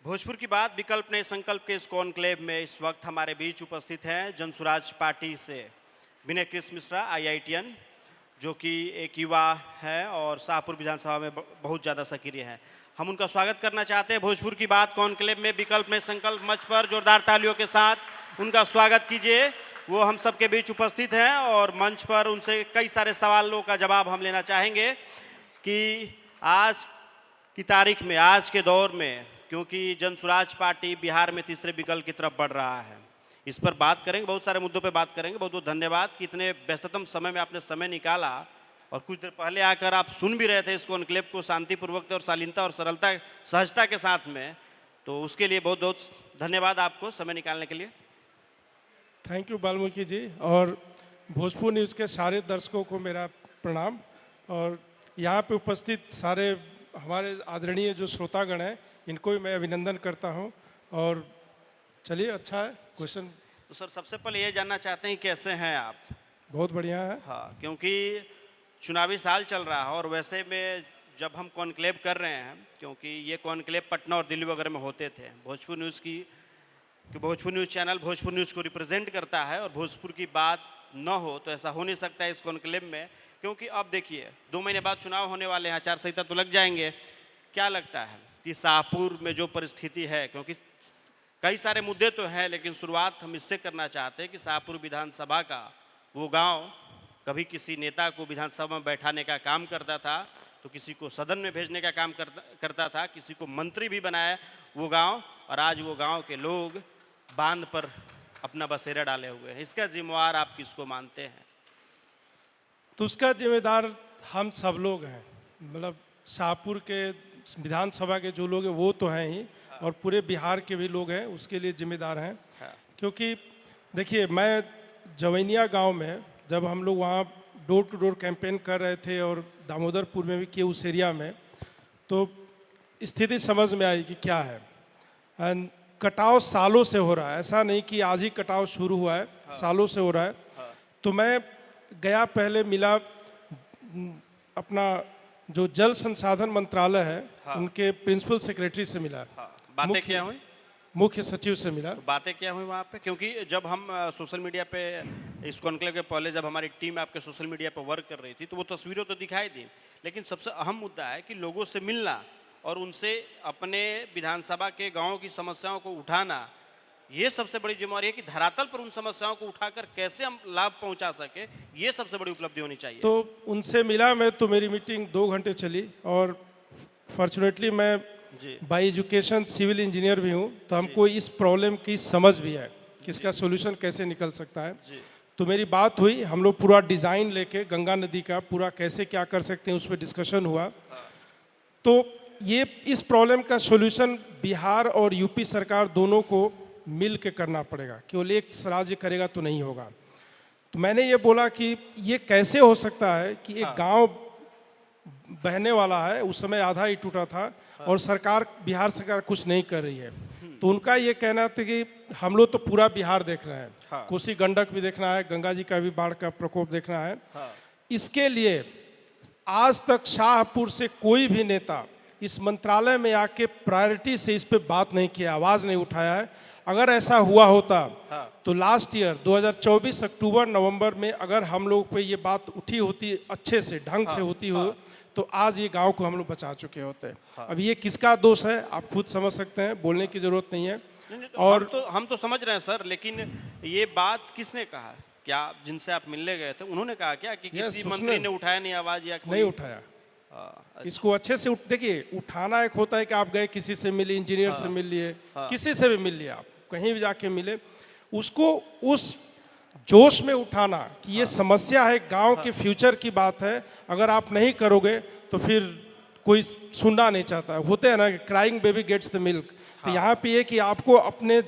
भोजपुर की बात विकल्प नए संकल्प के इस कॉन्क्लेव में इस वक्त हमारे बीच उपस्थित हैं जनसुराज पार्टी से विनय कृष्ण मिश्रा IITN, जो कि एक युवा है और शाहपुर विधानसभा में बहुत ज़्यादा सक्रिय है। हम उनका स्वागत करना चाहते हैं भोजपुर की बात कॉन्क्लेव में विकल्प नए संकल्प मंच पर। जोरदार तालियों के साथ उनका स्वागत कीजिए। वो हम सबके बीच उपस्थित हैं और मंच पर उनसे कई सारे सवालों का जवाब हम लेना चाहेंगे कि आज की तारीख में, आज के दौर में, क्योंकि जनसुराज पार्टी बिहार में तीसरे विकल्प की तरफ बढ़ रहा है, इस पर बात करेंगे, बहुत सारे मुद्दों पे बात करेंगे। बहुत बहुत धन्यवाद कि इतने व्यस्ततम समय में आपने समय निकाला और कुछ देर पहले आकर आप सुन भी रहे थे इस कॉन्क्लेव को शांतिपूर्वक और शालीनता और सरलता सहजता के साथ में, तो उसके लिए बहुत बहुत धन्यवाद आपको समय निकालने के लिए। थैंक यू वाल्मीकि जी, और भोजपुर न्यूज़ के सारे दर्शकों को मेरा प्रणाम। और यहाँ पे उपस्थित सारे हमारे आदरणीय जो श्रोतागण हैं, इनको भी मैं अभिनंदन करता हूँ। और चलिए, अच्छा है क्वेश्चन। तो सर, सबसे पहले ये जानना चाहते हैं कैसे हैं आप? बहुत बढ़िया है। हाँ, क्योंकि चुनावी साल चल रहा है और वैसे में जब हम कॉन्क्लेव कर रहे हैं, क्योंकि ये कॉन्क्लेव पटना और दिल्ली वगैरह में होते थे, भोजपुर न्यूज़ की कि Bhojpur news channel Bhojpur news को रिप्रेजेंट करता है और भोजपुर की बात न हो तो ऐसा हो नहीं सकता है इस कॉन्क्लेव में। क्योंकि अब देखिए 2 महीने बाद चुनाव होने वाले हैं, आचार संहिता तो लग जाएंगे। क्या लगता है कि शाहपुर में जो परिस्थिति है, क्योंकि कई सारे मुद्दे तो हैं, लेकिन शुरुआत हम इससे करना चाहते हैं कि शाहपुर विधानसभा का वो गांव कभी किसी नेता को विधानसभा में बैठाने का काम करता था, तो किसी को सदन में भेजने का काम करता था, किसी को मंत्री भी बनाया वो गांव, और आज वो गांव के लोग बांध पर अपना बसेरा डाले हुए हैं। इसका जिम्मेवार आप किसको मानते हैं? तो उसका जिम्मेदार हम सब लोग हैं, मतलब शाहपुर के विधानसभा के जो लोग हैं वो तो हैं ही, और पूरे बिहार के भी लोग हैं उसके लिए जिम्मेदार हैं। क्योंकि देखिए, मैं जवैनिया गांव में जब हम लोग वहाँ डोर टू डोर कैंपेन कर रहे थे और दामोदरपुर में भी किए उस एरिया में, तो स्थिति समझ में आई कि क्या है। एंड कटाव सालों से हो रहा है, ऐसा नहीं कि आज ही कटाव शुरू हुआ है, सालों से हो रहा है। तो मैं गया, पहले मिला अपना जो जल संसाधन मंत्रालय है, उनके प्रिंसिपल सेक्रेटरी से मिला। बातें क्या हुई? मुख्य सचिव से मिला। तो बातें क्या हुई वहाँ पे? क्योंकि जब हम सोशल मीडिया पे इस कॉन्क्लेव के पहले जब हमारी टीम आपके सोशल मीडिया पे वर्क कर रही थी, तो वो तस्वीरें तो दिखाई दी, लेकिन सबसे अहम मुद्दा है कि लोगों से मिलना और उनसे अपने विधानसभा के गाँव की समस्याओं को उठाना, ये सबसे बड़ी जिम्मेवारी है कि धरातल पर उन समस्याओं को उठाकर कैसे हम लाभ पहुंचा सके, ये सबसे बड़ी उपलब्धि होनी चाहिए। तो उनसे मिला मैं, तो मेरी मीटिंग 2 घंटे चली, और फॉर्चुनेटली मैं बाय एजुकेशन सिविल इंजीनियर भी हूँ, तो हमको इस प्रॉब्लम की समझ भी है कि इसका सोल्यूशन कैसे निकल सकता है। तो मेरी बात हुई, हम लोग पूरा डिज़ाइन लेके गंगा नदी का पूरा कैसे क्या कर सकते हैं उस पर डिस्कशन हुआ। तो ये इस प्रॉब्लम का सोल्यूशन बिहार और यूपी सरकार दोनों को मिल के करना पड़ेगा, केवल एक राज्य करेगा तो नहीं होगा। तो मैंने ये बोला कि ये कैसे हो सकता है कि एक गांव बहने वाला है, उस समय आधा ही टूटा था, और सरकार, बिहार सरकार कुछ नहीं कर रही है। तो उनका ये कहना था कि हम लोग तो पूरा बिहार देख रहे हैं, कोसी गंडक भी देखना है, गंगा जी का भी बाढ़ का प्रकोप देखना है। इसके लिए आज तक शाहपुर से कोई भी नेता इस मंत्रालय में आके प्रायोरिटी से इस पे बात नहीं किया, आवाज़ नहीं उठाया है। अगर ऐसा हुआ होता तो लास्ट ईयर 2024 अक्टूबर नवंबर में अगर हम लोग पे ये बात उठी होती, अच्छे से ढंग से होती हो, तो आज ये गांव को हम लोग बचा चुके होते। अब ये किसका दोष है आप खुद समझ सकते हैं, बोलने की जरूरत नहीं है। और हम तो समझ रहे हैं सर, लेकिन ये बात किसने कहा? क्या जिनसे आप मिलने गए थे उन्होंने कहा क्या कि किसी मंत्री ने उठाया नहीं आवाज, या नहीं उठाया? इसको अच्छे से देखिए, उठाना एक होता है कि आप गए किसी से मिले, इंजीनियर से मिल लिए, किसी से भी मिल लिया, आप कहीं भी जाके मिले, उसको उस जोश में उठाना कि ये समस्या है, गांव के फ्यूचर की बात है, अगर आप नहीं करोगे तो फिर कोई सुनना नहीं चाहता। होते हैं ना, crying baby gets the milk. तो यहाँ पे ये कि आपको अपने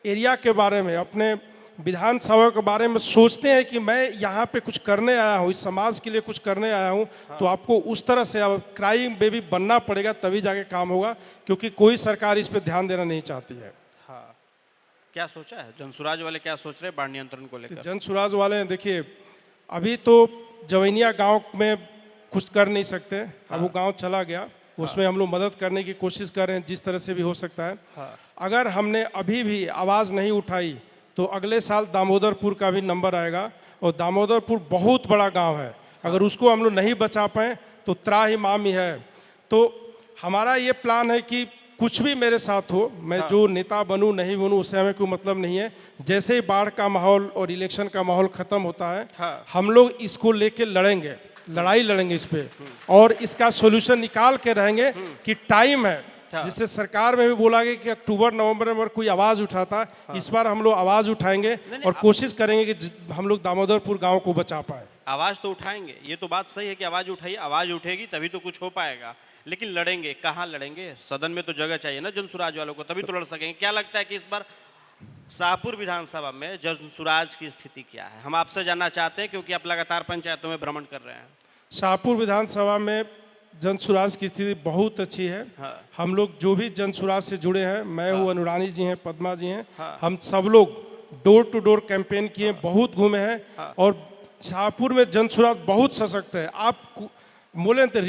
एरिया के बारे में, अपने विधानसभा के बारे में सोचते हैं कि मैं यहाँ पे कुछ करने आया हूँ, इस समाज के लिए कुछ करने आया हूँ, तो आपको उस तरह से क्राइंग बेबी बनना पड़ेगा, तभी जाके काम होगा, क्योंकि कोई सरकार इस पर ध्यान देना नहीं चाहती है। क्या सोचा है जनसुराज वाले, क्या सोच रहे हैं बाढ़ नियंत्रण को लेकर? जनसुराज वाले देखिए, अभी तो जवैनिया गांव में कुछ कर नहीं सकते, अब वो गांव चला गया, उसमें हम लोग मदद करने की कोशिश कर रहे हैं जिस तरह से भी हो सकता है। अगर हमने अभी भी आवाज़ नहीं उठाई तो अगले साल दामोदरपुर का भी नंबर आएगा, और दामोदरपुर बहुत बड़ा गांव है, अगर उसको हम लोग नहीं बचा पाए तो त्राहि मामी है। तो हमारा ये प्लान है कि कुछ भी मेरे साथ हो, मैं जो नेता बनूं नहीं बनूं उससे हमें कोई मतलब नहीं है। जैसे ही बाढ़ का माहौल और इलेक्शन का माहौल खत्म होता है, हम लोग इसको लेके लड़ेंगे, लड़ाई लड़ेंगे इस पे, और इसका सोल्यूशन निकाल के रहेंगे कि टाइम है। जिससे सरकार में भी बोला गया कि अक्टूबर नवंबर में कोई आवाज उठाता, इस बार हम लोग आवाज उठाएंगे और कोशिश करेंगे कि हम लोग दामोदरपुर गांव को बचा पाए। आवाज तो उठाएंगे, ये तो बात सही है कि आवाज उठाइए, आवाज उठेगी तभी तो कुछ हो पाएगा। लेकिन लड़ेंगे कहाँ लड़ेंगे? सदन में तो जगह चाहिए ना जनसुराज वालों को, तभी तो लड़ सकेंगे। क्या लगता है कि इस बार शाहपुर विधानसभा में जनसुराज की स्थिति क्या है? हम आपसे जानना चाहते हैं क्योंकि आप लगातार पंचायतों में भ्रमण कर रहे हैं। शाहपुर विधानसभा में जनसुराज की स्थिति बहुत अच्छी है। हम लोग जो भी जनसुराज से जुड़े हैं, मैं हूँ, अनुरानी जी हैं, पद्मा जी हैं, हम सब लोग डोर टू डोर कैंपेन किए, बहुत घूमे हैं, और शाहपुर में जनसुराज बहुत सशक्त है। आप बोले तो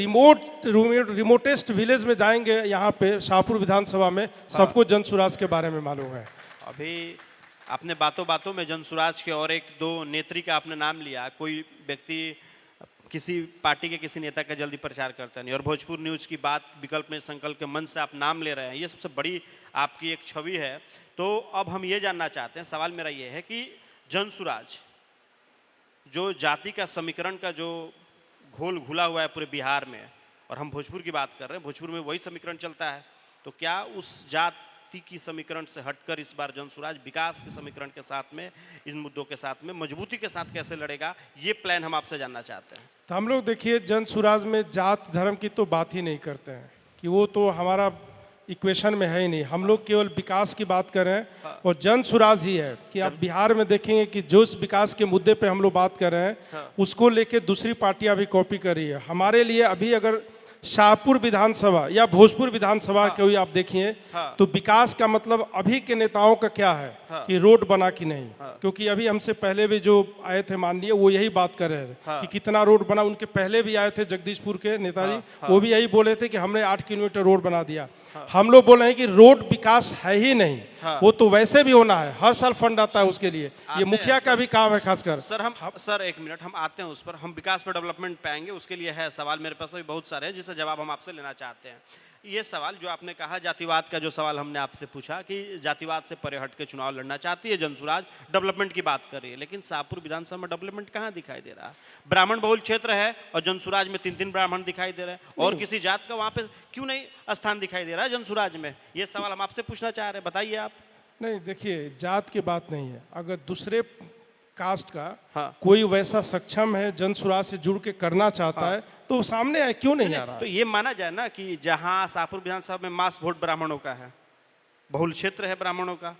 रिमोटेस्ट विलेज में जाएंगे, यहाँ पे शाहपुर विधानसभा में सबको जनसुराज के बारे में मालूम है। अभी आपने बातों बातों में जनसुराज के और एक दो नेत्री का आपने नाम लिया। कोई व्यक्ति किसी पार्टी के किसी नेता का जल्दी प्रचार करता नहीं, और भोजपुर न्यूज़ की बात विकल्प में संकल्प के मन से आप नाम ले रहे हैं, ये सबसे बड़ी आपकी एक छवि है। तो अब हम ये जानना चाहते हैं, सवाल मेरा ये है कि जनसुराज जो जाति का समीकरण का जो घोल घुला हुआ है पूरे बिहार में, और हम भोजपुर की बात कर रहे हैं, भोजपुर में वही समीकरण चलता है, तो क्या उस जाति की समीकरण से हटकर इस बार जनसुराज विकास के समीकरण के साथ में, इन मुद्दों के साथ में मजबूती के साथ कैसे लड़ेगा, ये प्लान हम आपसे जानना चाहते हैं। तो हम लोग देखिए, जनसुराज में जात धर्म की तो बात ही नहीं करते हैं, कि वो तो हमारा इक्वेशन में है ही नहीं। हम लोग केवल विकास की बात कर रहे हैं, और जनसुराज ही है कि आप बिहार में देखेंगे कि जो इस विकास के मुद्दे पे हम लोग बात कर रहे हैं, उसको लेके दूसरी पार्टियां भी कॉपी कर रही है। हमारे लिए अभी अगर शाहपुर विधानसभा या भोजपुर विधानसभा के हुई आप देखिए, तो विकास का मतलब अभी के नेताओं का क्या है कि रोड बना कि नहीं, क्योंकि अभी हमसे पहले भी जो आए थे माननीय, वो यही बात कर रहे थे कि कितना रोड बना। उनके पहले भी आए थे जगदीशपुर के नेताजी, वो भी यही बोले थे कि हमने 8 किलोमीटर रोड बना दिया। हम लोग बोल रहे हैं कि रोड विकास है ही नहीं, वो तो वैसे भी होना है, हर साल फंड आता है उसके लिए, ये मुखिया का भी काम है खासकर। सर एक मिनट, हम आते हैं उस पर, हम विकास पर डेवलपमेंट पे आएंगे, उसके लिए है सवाल मेरे पास भी बहुत सारे हैं जिससे जवाब हम आपसे लेना चाहते हैं। ये सवाल जो आपने कहा, जातिवाद का जो सवाल हमने आपसे पूछा कि जातिवाद से परे हट के चुनाव लड़ना चाहती है जनसुराज, डेवलपमेंट की बात कर रही है, लेकिन शाहपुर विधानसभा में डेवलपमेंट कहाँ दिखाई दे रहा है? ब्राह्मण बहुल क्षेत्र है और जनसुराज में 3-3 ब्राह्मण दिखाई दे रहे हैं, और किसी जात का वहाँ पे क्यों नहीं स्थान दिखाई दे रहा है जनसुराज में? ये सवाल हम आपसे पूछना चाह रहे हैं, बताइए आप। नहीं, देखिए, जात की बात नहीं है। अगर दूसरे कास्ट का कोई वैसा सक्षम है, जनसुराज से जुड़ के करना चाहता है, तो सामने आए, क्यों नहीं आ रहा? तो ये माना जाए ना कि जहां शाहपुर विधानसभा में मास वोट ब्राह्मणों का है, बहुल क्षेत्र है ब्राह्मणों का,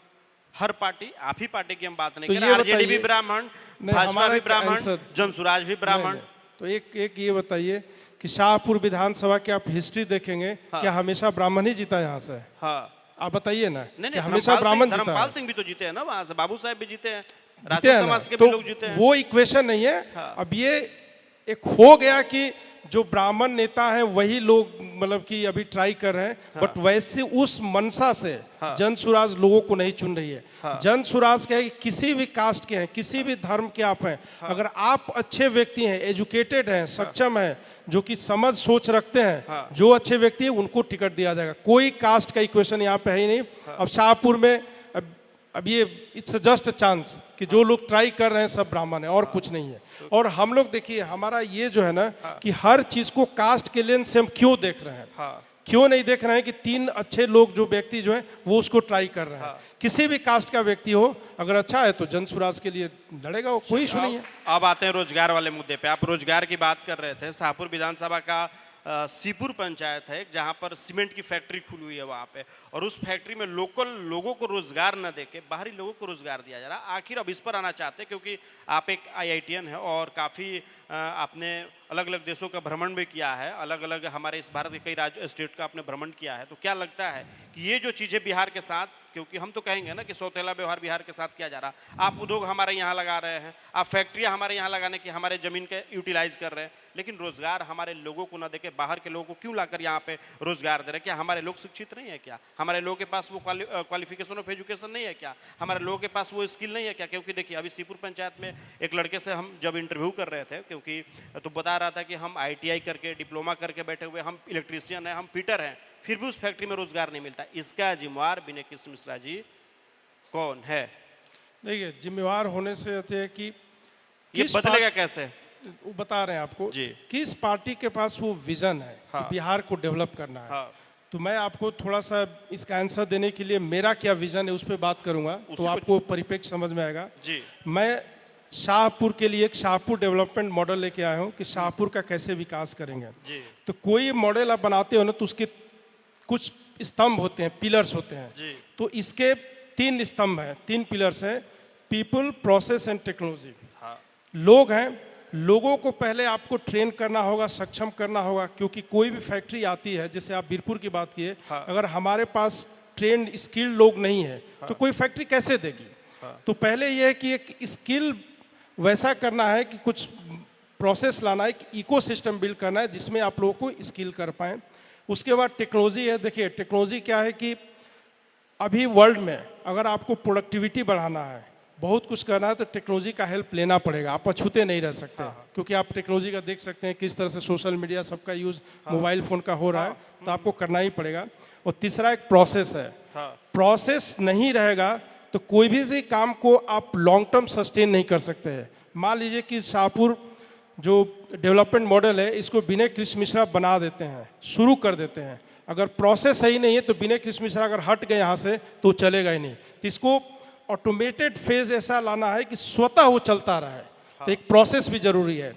हर पार्टी, आप ही पार्टी की हम बात नहीं कर रहे, आरजेडी भी ब्राह्मण, भाजपा भी ब्राह्मण, जनसुराज भी ब्राह्मण। तो एक ये बताइए कि शाहपुर विधानसभा की आप हिस्ट्री देखेंगे, क्या हमेशा ब्राह्मण ही जीता यहाँ से? आप बताइए ना। नहीं, हमेशा ब्राह्मण जीता है। धर्मपाल सिंह भी तो जीते हैं ना वहां से, बाबू साहब भी जीते हैं, जीते हैं समाज के तो भी लोग जीते हैं। वो इक्वेशन नहीं है। अब ये एक हो गया कि जो ब्राह्मण नेता है वही लोग मतलब कि अभी ट्राई कर रहे हैं, बट वैसे उस मनसा से जनसुराज लोगों को नहीं चुन रही है। जनसुराज क्या है कि किसी भी कास्ट के हैं, किसी भी धर्म के आप हैं, अगर आप अच्छे व्यक्ति हैं, एजुकेटेड हैं, सक्षम हैं, जो कि समझ सोच रखते हैं, जो अच्छे व्यक्ति है उनको टिकट दिया जाएगा। कोई कास्ट का इक्वेशन यहाँ पे है ही नहीं। अब शाहपुर में अब ये इट्स जस्ट चांस कि जो लोग ट्राई कर रहे हैं सब ब्राह्मण है और कुछ नहीं है। और हम लोग देखिए, हमारा ये जो है ना कि हर चीज को कास्ट के लेंस से हम क्यों देख रहे हैं, क्यों नहीं देख रहे हैं कि 3 अच्छे लोग जो व्यक्ति जो हैं वो उसको ट्राई कर रहे हैं। किसी भी कास्ट का व्यक्ति हो, अगर अच्छा है तो जनसुराज के लिए लड़ेगा, वो कोई इशू नहीं है। अब आते हैं रोजगार वाले मुद्दे पे। आप रोजगार की बात कर रहे थे। शाहपुर विधानसभा का सीपुर पंचायत है जहां पर सीमेंट की फैक्ट्री खुली हुई है वहां पे, और उस फैक्ट्री में लोकल लोगों को रोजगार न देके बाहरी लोगों को रोजगार दिया जा रहा है। आखिर अब इस पर आना चाहते हैं क्योंकि आप एक IITian है और काफ़ी आपने अलग अलग देशों का भ्रमण भी किया है, अलग अलग हमारे इस भारत के कई राज्य स्टेट का आपने भ्रमण किया है, तो क्या लगता है कि ये जो चीज़ें बिहार के साथ, क्योंकि हम तो कहेंगे ना कि सौतेला व्यवहार बिहार के साथ किया जा रहा, आप उद्योग हमारे यहाँ लगा रहे हैं, आप फैक्ट्रियाँ हमारे यहाँ लगाने की हमारे ज़मीन के यूटिलाइज कर रहे हैं, लेकिन रोजगार हमारे लोगों को ना देके बाहर के लोगों को क्यों लाकर यहाँ पे रोजगार दे रहे हैं? क्या हमारे लोग शिक्षित नहीं है क्या? हमारे लोगों के पास वो क्वालिफिकेशन ऑफ एजुकेशन नहीं है क्या? हमारे लोगों के पास वो स्किल नहीं है क्या? क्योंकि देखिए अभी सीपुर पंचायत में एक लड़के से हम जब इंटरव्यू कर रहे थे, क्योंकि तो बता रहा था कि हम ITI करके डिप्लोमा करके बैठे हुए, हम इलेक्ट्रीशियन हैं, हम फिटर हैं, फिर भी उस फैक्ट्री में रोजगार नहीं मिलता। इसका जिम्मेवार विनय कृष्ण मिश्रा जी कौन है? देखिए, जिम्मेवार होने से होते है कि ये बदलेगा कैसे? वो बता रहे हैं आपको जी। किस पार्टी के पास वो विजन है हाँ। कि बिहार को डेवलप करना है। हाँ। तो मैं आपको थोड़ा सा इसका आंसर देने के लिए मेरा क्या विजन है उस पर बात करूंगा, तो आपको परिप्रेक्ष्य समझ में आएगा। जी। मैं शाहपुर के लिए एक शाहपुर डेवलपमेंट मॉडल लेके आया हूँ कि शाहपुर का कैसे विकास करेंगे। जी। तो कोई मॉडल आप बनाते हो ना, तो उसके कुछ स्तंभ होते हैं, पिलर्स होते हैं। जी। तो इसके 3 स्तंभ हैं, 3 पिलर्स हैं, पीपल, प्रोसेस एंड टेक्नोलॉजी। हाँ। लोग हैं, लोगों को पहले आपको ट्रेन करना होगा, सक्षम करना होगा, क्योंकि कोई भी फैक्ट्री आती है, जैसे आप बीरपुर की बात किए। हाँ। अगर हमारे पास ट्रेंड स्किल्ड लोग नहीं है, हाँ। तो कोई फैक्ट्री कैसे देगी। हाँ। तो पहले यह है कि एक स्किल वैसा करना है कि कुछ प्रोसेस लाना है, एक इकोसिस्टम बिल्ड करना है जिसमें आप लोगों को स्किल कर पाएँ। उसके बाद टेक्नोलॉजी है। देखिए, टेक्नोलॉजी क्या है कि अभी वर्ल्ड में अगर आपको प्रोडक्टिविटी बढ़ाना है, बहुत कुछ करना है, तो टेक्नोलॉजी का हेल्प लेना पड़ेगा, आप अछूते नहीं रह सकते। हाँ। क्योंकि आप टेक्नोलॉजी का देख सकते हैं किस तरह से सोशल मीडिया सबका यूज़ मोबाइल फ़ोन का हो रहा है, तो आपको करना ही पड़ेगा। और तीसरा एक प्रोसेस है। प्रोसेस नहीं रहेगा तो कोई भी काम को आप लॉन्ग टर्म सस्टेन नहीं कर सकते हैं। मान लीजिए कि शाहपुर जो डेवलपमेंट मॉडल है, इसको विनय कृष्ण मिश्रा बना देते हैं, शुरू कर देते हैं। अगर प्रोसेस सही नहीं है तो विनय कृष्ण मिश्रा अगर हट गए यहाँ से तो चलेगा ही नहीं। तो इसको ऑटोमेटेड फेज ऐसा लाना है कि स्वतः वो चलता रहे। तो एक प्रोसेस भी जरूरी है।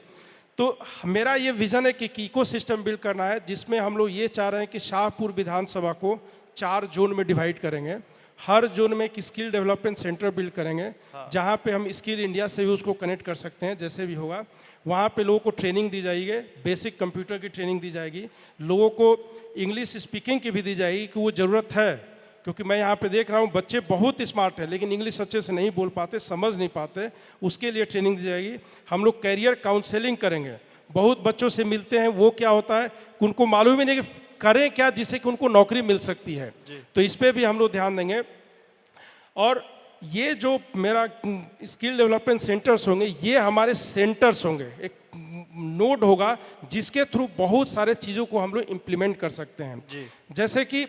तो मेरा ये विजन है कि इकोसिस्टम बिल्ड करना है, जिसमें हम लोग ये चाह रहे हैं कि शाहपुर विधानसभा को 4 जोन में डिवाइड करेंगे। हर जोन में एक स्किल डेवलपमेंट सेंटर बिल्ड करेंगे। जहाँ पे हम स्किल इंडिया से भी उसको कनेक्ट कर सकते हैं, जैसे भी होगा। वहाँ पे लोगों को ट्रेनिंग दी जाएगी, बेसिक कंप्यूटर की ट्रेनिंग दी जाएगी, लोगों को इंग्लिश स्पीकिंग की भी दी जाएगी कि वो ज़रूरत है। क्योंकि मैं यहाँ पे देख रहा हूँ बच्चे बहुत स्मार्ट हैं, लेकिन इंग्लिश अच्छे से नहीं बोल पाते, समझ नहीं पाते, उसके लिए ट्रेनिंग दी जाएगी। हम लोग कैरियर काउंसलिंग करेंगे। बहुत बच्चों से मिलते हैं, वो क्या होता है उनको मालूम ही नहीं कि करें क्या जिससे कि उनको नौकरी मिल सकती है। तो इस पर भी हम लोग ध्यान देंगे। और ये जो मेरा स्किल डेवलपमेंट सेंटर्स होंगे, ये हमारे सेंटर्स होंगे, एक नोड होगा जिसके थ्रू बहुत सारे चीज़ों को हम लोग इम्प्लीमेंट कर सकते हैं। जैसे कि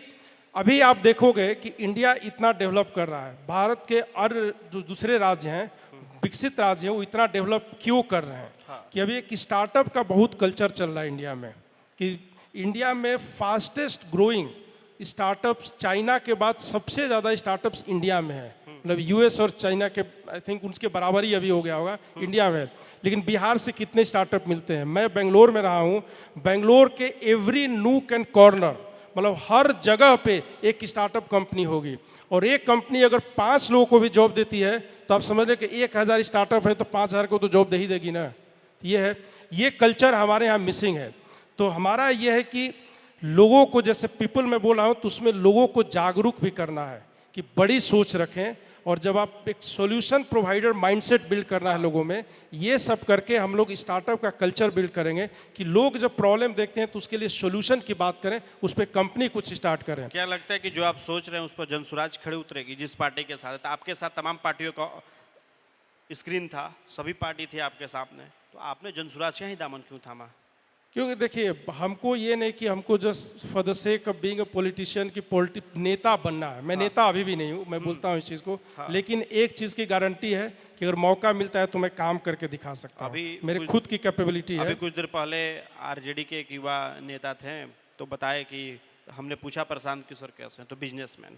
अभी आप देखोगे कि इंडिया इतना डेवलप कर रहा है, भारत के और जो दूसरे राज्य हैं, विकसित राज्य हैं, वो इतना डेवलप क्यों कर रहे हैं? कि अभी एक स्टार्टअप का बहुत कल्चर चल रहा है इंडिया में, कि इंडिया में फास्टेस्ट ग्रोइंग स्टार्टअप्स, चाइना के बाद सबसे ज़्यादा स्टार्टअप्स इंडिया में है। मतलब US और चाइना के आई थिंक उसके बराबर ही अभी हो गया होगा इंडिया में। लेकिन बिहार से कितने स्टार्टअप मिलते हैं? मैं बेंगलोर में रहा हूँ, बेंगलोर के एवरी नूक एंड कॉर्नर, मतलब हर जगह पे एक स्टार्टअप कंपनी होगी। और एक कंपनी अगर 5 लोगों को भी जॉब देती है तो आप समझ लें कि 1000 स्टार्टअप है तो 5000 को तो जॉब दे ही देगी ना। ये है, ये कल्चर हमारे यहाँ मिसिंग है। तो हमारा ये है कि लोगों को, जैसे पीपल में बोल रहा हूँ, तो उसमें लोगों को जागरूक भी करना है कि बड़ी सोच रखें। और जब आप एक सॉल्यूशन प्रोवाइडर माइंडसेट बिल्ड करना है लोगों में, ये सब करके हम लोग स्टार्टअप का कल्चर बिल्ड करेंगे कि लोग जब प्रॉब्लम देखते हैं तो उसके लिए सॉल्यूशन की बात करें, उस पर कंपनी कुछ स्टार्ट करें। क्या लगता है कि जो आप सोच रहे हैं उस पर जनसुराज खड़े उतरेगी? जिस पार्टी के साथ, आपके साथ तमाम पार्टियों का स्क्रीन था, सभी पार्टी थी आपके सामने, तो आपने जनसुराज का ही दामन क्यों थामा? क्योंकि देखिए, हमको ये नहीं कि हमको just for the sake of being a politician की नेता बनना है। मैं नेता अभी भी नहीं हूँ, मैं बोलता हूँ इस चीज़ को। लेकिन एक चीज़ की गारंटी है कि अगर मौका मिलता है तो मैं काम करके दिखा सकता हूँ। मेरे खुद की कैपेबिलिटी है। अभी कुछ देर पहले RJD के एक युवा नेता थे, तो बताए कि हमने पूछा प्रशांत किशोर कैसे हैं, तो बिजनेसमैन।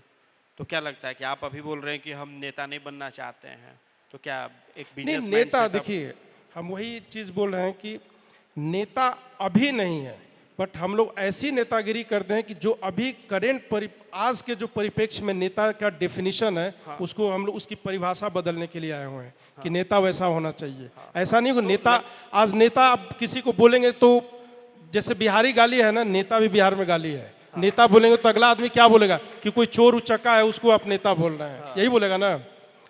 तो क्या लगता है कि आप अभी बोल रहे हैं कि हम नेता नहीं बनना चाहते हैं, तो क्या एक बिजनेसमैन? नेता, देखिए हम वही चीज़ बोल रहे हैं कि नेता अभी नहीं है, बट हम लोग ऐसी नेतागिरी करते हैं कि जो अभी आज के जो परिप्रेक्ष्य में नेता का डेफिनेशन है, उसको हम लोग उसकी परिभाषा बदलने के लिए आए हुए हैं कि नेता वैसा होना चाहिए। ऐसा नहीं कि नेता आज नेता आप किसी को बोलेंगे तो जैसे बिहारी गाली है ना, नेता भी बिहार में गाली है। नेता बोलेंगे तो अगला आदमी क्या बोलेगा कि कोई चोर उचक्का है उसको आप नेता बोल रहे हैं, यही बोलेगा ना।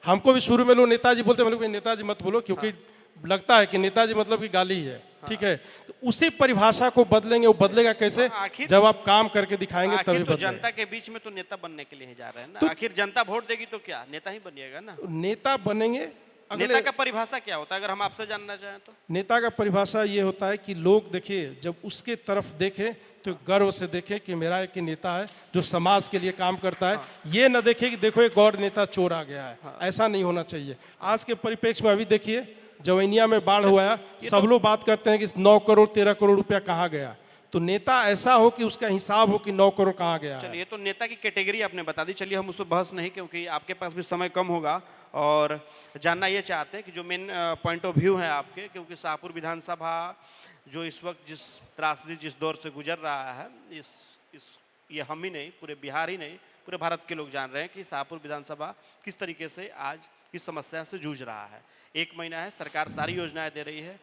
हमको भी शुरू में लोग नेताजी बोलते हैं, नेताजी मत बोलो, क्योंकि लगता है कि नेताजी मतलब कि गाली है, ठीक है। तो उसी परिभाषा को बदलेंगे, वो बदलेगा कैसे? जब आप काम करके दिखाएंगे तभी तो जनता के बीच में तो नेता बनने के लिए ही जा रहे हैं ना। तो आखिर जनता वोट देगी तो क्या नेता ही बनिएगा ना। नेता बनेंगे। नेता का परिभाषा क्या होता है अगर हम आपसे जानना चाहें तो? नेता का परिभाषा ये होता है कि लोग देखिए, जब उसके तरफ देखें तो गर्व से देखें कि मेरा एक नेता है जो समाज के लिए काम करता है। ये न देखें कि देखो एक और नेता चोर आ गया है। ऐसा नहीं होना चाहिए। आज के परिप्रेक्ष्य में अभी देखिए जवैनिया में बाढ़ हुआ है, सब लोग बात करते हैं कि 9 करोड़ 13 करोड़ रुपया कहाँ गया। तो नेता ऐसा हो कि उसका हिसाब हो कि 9 करोड़ कहाँ गया। चलिए, तो नेता की कैटेगरी आपने बता दी, चलिए हम उस पर बहस नहीं, क्योंकि आपके पास भी समय कम होगा और जानना ये चाहते हैं कि जो मेन पॉइंट ऑफ व्यू है आपके, क्योंकि शाहपुर विधानसभा जो इस वक्त जिस त्रासदी जिस दौर से गुजर रहा है, ये हम ही नहीं, पूरे बिहार ही नहीं, पूरे भारत के लोग जान रहे हैं कि शाहपुर विधानसभा किस तरीके से आज इस समस्या से जूझ रहा है। 1 महीना है, सरकार सारी योजनाएं दे रही है,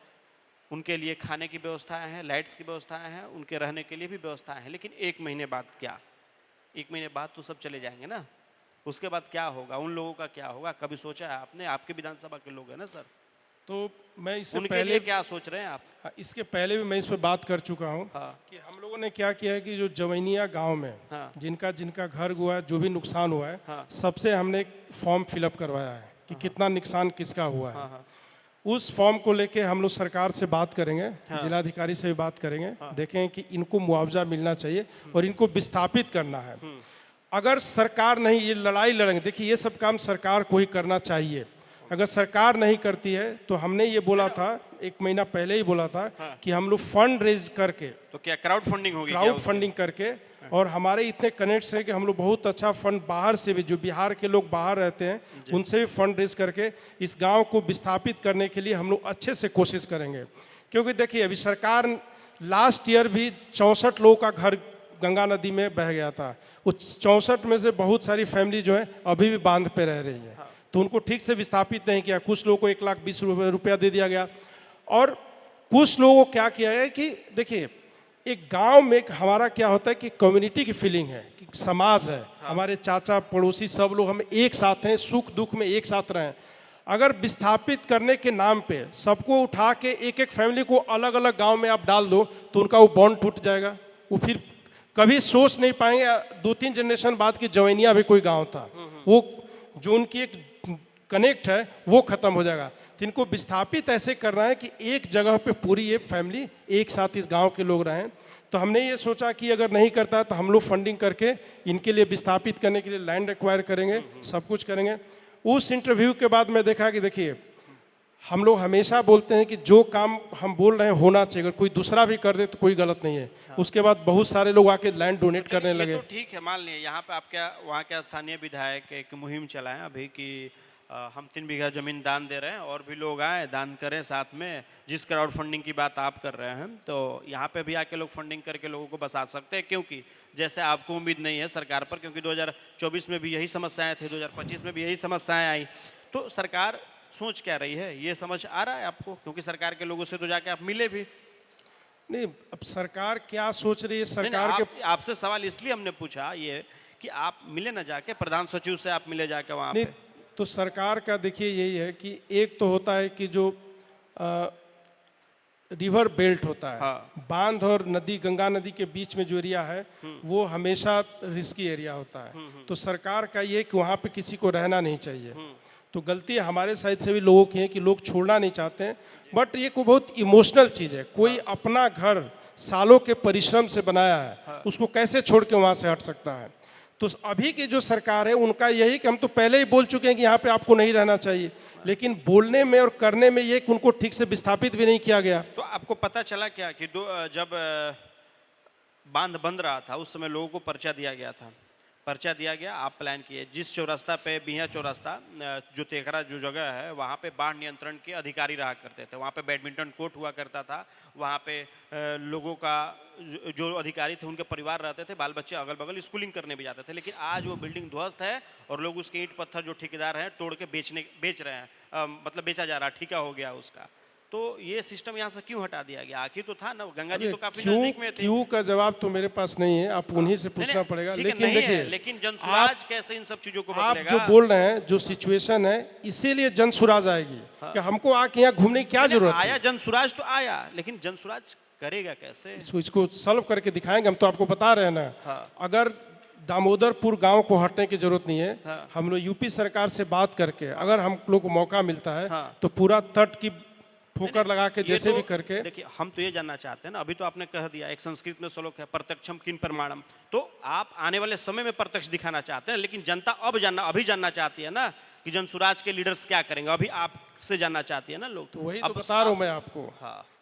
उनके लिए खाने की व्यवस्थाएं हैं, लाइट्स की व्यवस्थाएं हैं, उनके रहने के लिए भी व्यवस्थाएं हैं। लेकिन 1 महीने बाद क्या? 1 महीने बाद तो सब चले जाएंगे ना, उसके बाद क्या होगा? उन लोगों का क्या होगा? कभी सोचा है आपने? आपके विधानसभा के लोग हैं ना सर, तो मैं इससे उनके पहले लिए क्या सोच रहे हैं आप? इसके पहले भी मैं इस पर बात कर चुका हूँ कि हम लोगों ने क्या किया है कि जो जवैनिया गांव में जिनका घर हुआ है, जो भी नुकसान हुआ है, सबसे हमने फॉर्म फिलअप करवाया है कि कितना नुकसान किसका हुआ है। उस फॉर्म को लेके हम लोग सरकार से बात करेंगे, जिलाधिकारी से भी बात करेंगे, देखें कि इनको मुआवजा मिलना चाहिए और इनको विस्थापित करना है। अगर सरकार नहीं, ये लड़ाई लड़ेंगे। देखिए, ये सब काम सरकार को ही करना चाहिए। अगर सरकार नहीं करती है तो हमने ये बोला था 1 महीना पहले ही बोला था कि हम लोग फंड रेज करके, तो क्या क्राउड फंडिंग होगी? क्राउड फंडिंग करके, और हमारे इतने कनेक्ट्स हैं कि हम लोग बहुत अच्छा फंड बाहर से भी, जो बिहार के लोग बाहर रहते हैं उनसे भी फंड रेज करके इस गांव को विस्थापित करने के लिए हम लोग अच्छे से कोशिश करेंगे। क्योंकि देखिए, अभी सरकार लास्ट ईयर भी 64 लोगों का घर गंगा नदी में बह गया था। उस 64 में से बहुत सारी फैमिली जो है अभी भी बांध पे रह रही है, तो उनको ठीक से विस्थापित नहीं किया। कुछ लोगों को 1,20,000 रुपया दे दिया गया, और कुछ लोगों को क्या किया है कि देखिए, एक गांव में हमारा क्या होता है कि कम्युनिटी की फीलिंग है, कि समाज है, हमारे चाचा पड़ोसी सब लोग हम एक साथ हैं, सुख दुख में एक साथ रहें। अगर विस्थापित करने के नाम पे सबको उठा के एक एक फैमिली को अलग अलग गांव में आप डाल दो तो उनका वो बॉन्ड टूट जाएगा। वो फिर कभी सोच नहीं पाएंगे 2-3 जनरेशन बाद की जवैनिया भी कोई गाँव था, वो जो उनकी एक कनेक्ट है वो खत्म हो जाएगा। तो इनको विस्थापित ऐसे करना है कि एक जगह पे पूरी ये फैमिली एक साथ इस गांव के लोग रहें। तो हमने ये सोचा कि अगर नहीं करता तो हम लोग फंडिंग करके इनके लिए विस्थापित करने के लिए लैंड एक्वायर करेंगे, सब कुछ करेंगे। उस इंटरव्यू के बाद मैं देखा कि देखिए, हम लोग हमेशा बोलते हैं कि जो काम हम बोल रहे हैं होना चाहिए, अगर कोई दूसरा भी कर दे तो कोई गलत नहीं है। उसके बाद बहुत सारे लोग आके लैंड डोनेट करने लगे। तो ठीक है, मान लिए यहाँ पे आपके वहाँ के स्थानीय विधायक एक मुहिम चलाएं अभी कि हम 3 बीघा जमीन दान दे रहे हैं, और भी लोग आए दान करें साथ में। जिस क्राउड फंडिंग की बात आप कर रहे हैं, तो यहाँ पे भी आके लोग फंडिंग करके लोगों को बसा सकते हैं, क्योंकि जैसे आपको उम्मीद नहीं है सरकार पर, क्योंकि 2024 में भी यही समस्याएं थी, 2025 में भी यही समस्याएं आई। तो सरकार सोच क्या रही है ये समझ आ रहा है आपको? क्योंकि सरकार के लोगों से तो जाके आप मिले भी नहीं। अब सरकार क्या सोच रही है, सरकार के आपसे सवाल इसलिए हमने पूछा ये कि आप मिले ना जाके, प्रधान सचिव से आप मिले जाके वहाँ पे। तो सरकार का देखिए यही है कि एक तो होता है कि जो रिवर बेल्ट होता है, बांध और नदी, गंगा नदी के बीच में जो एरिया है वो हमेशा रिस्की एरिया होता है। तो सरकार का ये कि वहाँ पे किसी को रहना नहीं चाहिए। तो गलती हमारे साइड से भी लोगों की है कि लोग छोड़ना नहीं चाहते हैं, बट ये कोई बहुत इमोशनल चीज़ है। कोई अपना घर सालों के परिश्रम से बनाया है, उसको कैसे छोड़ के वहाँ से हट सकता है? तो अभी की जो सरकार है उनका यही कि हम तो पहले ही बोल चुके हैं कि यहाँ पे आपको नहीं रहना चाहिए, लेकिन बोलने में और करने में ये कि उनको ठीक से विस्थापित भी नहीं किया गया। तो आपको पता चला क्या कि जब बांध बंद रहा था उस समय लोगों को पर्चा दिया गया था, पर्चा दिया गया, आप प्लान किए। जिस चौरास्ता पे बिहिया चौरास्ता जो तेघरा जो जगह है वहाँ पे बाढ़ नियंत्रण के अधिकारी रहा करते थे, वहाँ पे बैडमिंटन कोर्ट हुआ करता था, वहाँ पे लोगों का जो अधिकारी थे उनके परिवार रहते थे, बाल बच्चे अगल बगल स्कूलिंग करने भी जाते थे। लेकिन आज वो बिल्डिंग ध्वस्त है और लोग उसके ईंट पत्थर जो ठेकेदार हैं तोड़ के बेच रहे हैं, मतलब बेचा जा रहा है, ठेका हो गया उसका। तो ये सिस्टम यहाँ से क्यों हटा दिया गया? आखिर तो था ना, गंगा जी तो काफी नजदीक में थे। क्यों का जवाब तो मेरे पास नहीं है, आप उन्हीं से पूछना पड़ेगा। लेकिन देखिए, लेकिन जनसुराज कैसे इन सब चीजों को बदलेगा? आप जो बोल रहे हैं, जो सिचुएशन है, इसीलिए जनसुराज आएगी। कि हमको आके यहाँ घूमने की क्या जरूरत है? आया जनसुराज तो आया, लेकिन जनसुराज करेगा कैसे? इसको सॉल्व करके दिखाएंगे। हम तो आपको बता रहे हैं ना, अगर दामोदरपुर गांव को हटने की जरूरत नहीं है, हम लोग यूपी सरकार से बात करके अगर हम लोग को मौका मिलता है तो पूरा तट की ठोकर लगा के जैसे भी करके। देखिए, हम तो ये जानना चाहते हैं ना, अभी तो आपने कह दिया, एक संस्कृत में श्लोक है, प्रत्यक्षम किन प्रमाणम, तो आप आने वाले समय में प्रत्यक्ष दिखाना चाहते हैं, लेकिन जनता अभी जानना चाहती है ना कि जनसुराज के लीडर्स क्या करेंगे, अभी आपसे जानना चाहती है ना लोग। तो वही तो बता रहा हूँ मैं आपको।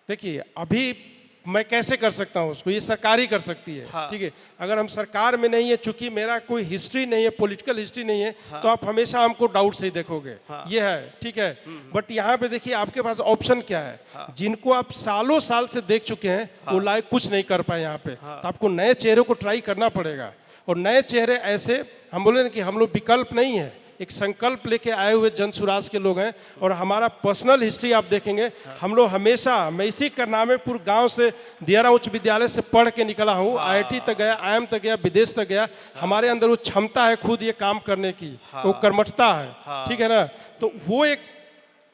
देखिए, अभी मैं कैसे कर सकता हूँ उसको, ये सरकार ही कर सकती है। ठीक है, अगर हम सरकार में नहीं है, चूंकि मेरा कोई हिस्ट्री नहीं है, पॉलिटिकल हिस्ट्री नहीं है, तो आप हमेशा हमको डाउट से ही देखोगे। ये है, ठीक है। बट यहाँ पे देखिए, आपके पास ऑप्शन क्या है? जिनको आप सालों साल से देख चुके हैं वो लायक कुछ नहीं कर पाए यहाँ पे, तो आपको नए चेहरे को ट्राई करना पड़ेगा। और नए चेहरे ऐसे, हम बोले ना कि हम लोग विकल्प नहीं है, एक संकल्प लेके आए हुए जनसुराज के लोग हैं। और हमारा पर्सनल हिस्ट्री आप देखेंगे, हम लोग हमेशा, मैं इसी करनामेपुर गांव से दियारा उच्च विद्यालय से पढ़ के निकला हूँ, IIT तक गया, IIM तक गया, विदेश तक गया। हमारे अंदर वो क्षमता है खुद ये काम करने की, वो कर्मठता है, ठीक है ना। तो वो एक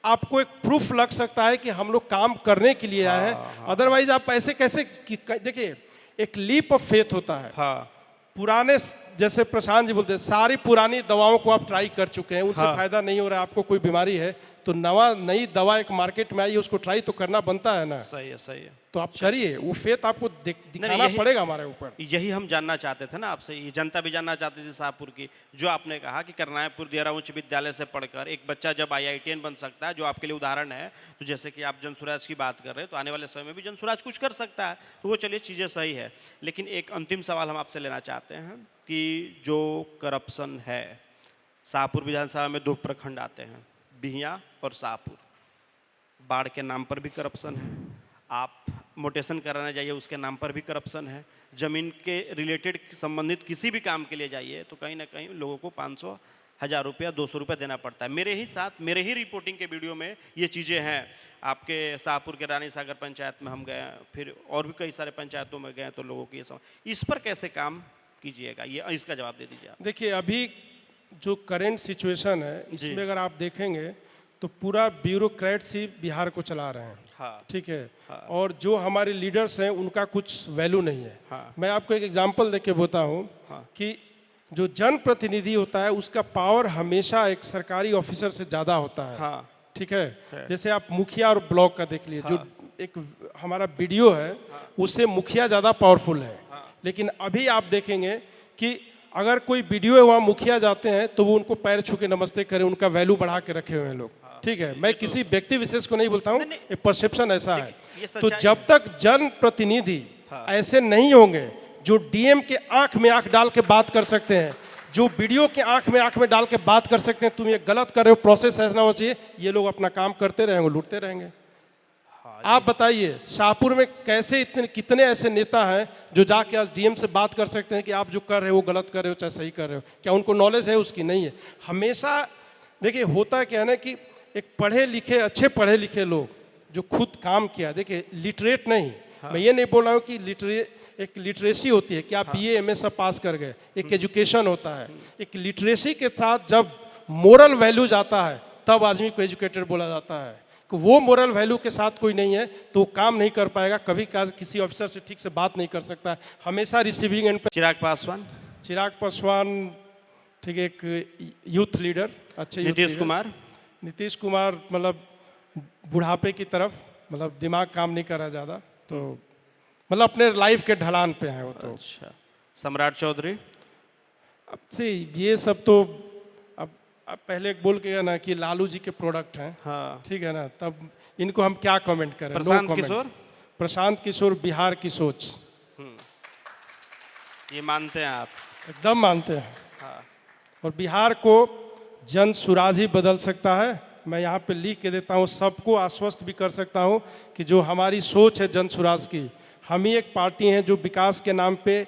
आपको एक प्रूफ लग सकता है कि हम लोग काम करने के लिए आए हैं। अदरवाइज आप ऐसे कैसे, देखिए, एक लीप ऑफ फेथ होता है। पुराने, जैसे प्रशांत जी बोलते हैं, सारी पुरानी दवाओं को आप ट्राई कर चुके हैं, उनसे फायदा नहीं हो रहा है, आपको कोई बीमारी है तो नई दवा एक मार्केट में आई है, उसको ट्राई तो करना बनता है ना। सही है, सही है। तो आप करिए, वो फेथ आपको दिखाना पड़ेगा हमारे ऊपर। यही हम जानना चाहते थे ना आपसे, ये जनता भी जानना चाहती थी शाहपुर की। जो आपने कहा कि करनायपुर दियारा उच्च विद्यालय से पढ़कर एक बच्चा जब IITN बन सकता है, जो आपके लिए उदाहरण है, तो जैसे कि आप जनसुराज की बात कर रहे हैं, तो आने वाले समय में भी जनसुराज कुछ कर सकता है, तो वो चलिए चीज़ें सही है। लेकिन एक अंतिम सवाल हम आपसे लेना चाहते हैं कि जो करप्शन है, शाहपुर विधानसभा में 2 प्रखंड आते हैं, बिहिया और शाहपुर। बाढ़ के नाम पर भी करप्शन है, आप मोटेशन कराने जाइए उसके नाम पर भी करप्शन है, जमीन के रिलेटेड संबंधित किसी भी काम के लिए जाइए तो कहीं ना कहीं लोगों को 500, 1000 रुपया, 200 रुपया देना पड़ता है। मेरे ही साथ, मेरे ही रिपोर्टिंग के वीडियो में ये चीज़ें हैं। आपके शाहपुर के रानी सागर पंचायत में हम गए, फिर और भी कई सारे पंचायतों में गए, तो लोगों की ये इस पर कैसे काम कीजिएगा, ये इसका जवाब दे दीजिए आप। देखिए, अभी जो करेंट सिचुएशन है, इसमें अगर आप देखेंगे तो पूरा ब्यूरोक्रेट्स ही बिहार को चला रहे हैं। ठीक है। और जो हमारे लीडर्स हैं उनका कुछ वैल्यू नहीं है। मैं आपको एक एग्जांपल देके बताता हूँ कि जो जनप्रतिनिधि होता है उसका पावर हमेशा एक सरकारी ऑफिसर से ज़्यादा होता है। ठीक है। जैसे आप मुखिया और ब्लॉक का देख लीजिए, जो एक हमारा वीडियो है उससे मुखिया ज़्यादा पावरफुल है। लेकिन अभी आप देखेंगे कि अगर कोई वीडियो है वहाँ मुखिया जाते हैं तो वो उनको पैर छू के नमस्ते करें, उनका वैल्यू बढ़ा के रखे हुए हैं लोग। ठीक है, मैं किसी व्यक्ति विशेष को नहीं बोलता हूँ, ये परसेप्शन ऐसा है। तो जब तक जनप्रतिनिधि ऐसे नहीं होंगे जो डीएम के आंख में आंख डाल के बात कर सकते हैं, जो वीडियो के आंख में डाल के बात कर सकते हैं, तुम ये गलत कर रहे हो, प्रोसेस ऐसा होना चाहिए, ये लोग अपना काम करते रहेंगे, लूटते रहेंगे। आप बताइए, शाहपुर में कैसे कितने ऐसे नेता हैं जो जाके आज डीएम से बात कर सकते हैं कि आप जो कर रहे हो वो गलत कर रहे हो चाहे सही कर रहे हो? क्या उनको नॉलेज है? उसकी नहीं है। हमेशा देखिए, होता क्या है ना कि एक पढ़े लिखे, अच्छे पढ़े लिखे लोग जो खुद काम किया, देखिए लिटरेट नहीं, मैं ये नहीं बोल रहा हूँ कि एक लिटरेसी होती है कि आप BA MA सब पास कर गए, एक एजुकेशन होता है। एक लिटरेसी के साथ जब मोरल वैल्यूज आता है तब आदमी को एजुकेटेड बोला जाता है। वो मोरल वैल्यू के साथ कोई नहीं है तो वो काम नहीं कर पाएगा, कभी किसी ऑफिसर से ठीक से बात नहीं कर सकता, हमेशा रिसीविंग एंड पे। चिराग पासवान ठीक है, एक यूथ लीडर, अच्छे। नीतीश कुमार मतलब बुढ़ापे की तरफ, मतलब दिमाग काम नहीं कर रहा ज़्यादा, तो मतलब अपने लाइफ के ढलान पे हैं वो तो। अच्छा। सम्राट चौधरी? अब से ये सब तो अब पहले एक बोल के गया ना कि लालू जी के प्रोडक्ट हैं। ठीक है ना, तब इनको हम क्या कमेंट करें। प्रशांत किशोर बिहार की सोच, ये मानते हैं आप? एकदम मानते हैं। हाँ और बिहार को जन सुराज ही बदल सकता है। मैं यहाँ पे लिख के देता हूँ, सबको आश्वस्त भी कर सकता हूँ कि जो हमारी सोच है जन सुराज की, हम ही एक पार्टी हैं जो विकास के नाम पे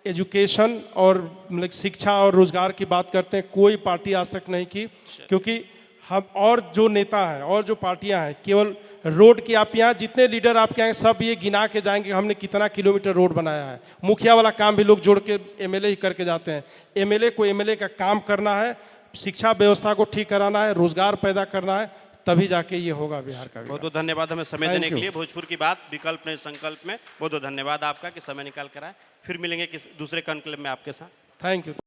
एजुकेशन और मतलब शिक्षा और रोजगार की बात करते हैं। कोई पार्टी आज तक नहीं की, क्योंकि हम और जो नेता हैं और जो पार्टियां हैं केवल रोड की, आप यहाँ जितने लीडर आपके यहाँ सब ये गिना के जाएंगे हमने कितना किलोमीटर रोड बनाया है। मुखिया वाला काम भी लोग जोड़ के एमएलए ही करके जाते हैं। एमएलए को एमएलए का काम करना है, शिक्षा व्यवस्था को ठीक कराना है, रोजगार पैदा करना है, तभी जाके ये होगा बिहार का। बहुत बहुत धन्यवाद हमें समय देने के लिए। भोजपुर की बात विकल्प नहीं संकल्प में बहुत बहुत धन्यवाद आपका कि समय निकाल कर आए। फिर मिलेंगे किस दूसरे कॉन्क्लेव में आपके साथ। Thank you.